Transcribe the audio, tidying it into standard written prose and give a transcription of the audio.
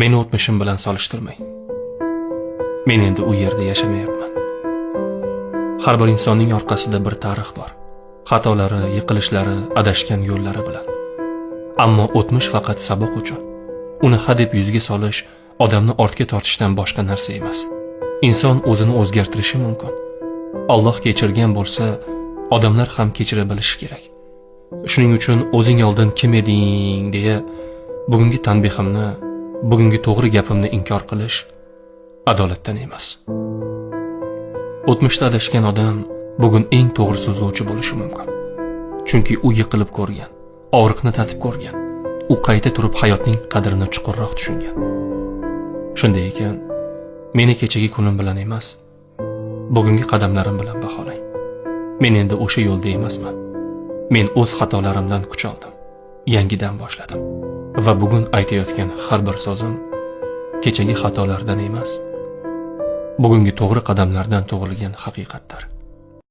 Meni o'tmishim bilan solishtirmang. Men endi u yerda yashamayapman. Har bir insonning orqasida bir tarix bor. Xatolari, yiqilishlari, adashgan yo'llari bilan. Ammo o'tmish faqat saboq uchun. Uni hadeb yuzga solish odamni ortga tortishdan boshqa narsa emas. Inson o'zini o'zgartirishi mumkin. Alloh kechirgan bo'lsa, odamlar ham kechira bilishi kerak. Shuning uchun o'zing oldin kim eding deya bugungi tanbehimni, bugungi to'g'ri gapimni inkor qilish adolatdan emas. O'tmishda adashgan odam bugun eng to'g'ri so'zlovchi bo'lishi mumkin. Chunki u yiqilib ko'rgan, og'riqni tatib ko'rgan. U qayta turib hayotning qadrini chuqurroq tushungan. Shunday ekan, meni kechagi kunim bilan emas, bugungi qadamlarim bilan baholang. Men endi o'sha yo'lda emasman. Men o'z xatolarimdan kuch oldim. Yangidan boshladim. Va bugun aytayotgan har bir so'zim kechagi xatolardan emas, bugungi to'g'ri qadamlardan tug'ilgan haqiqatdir.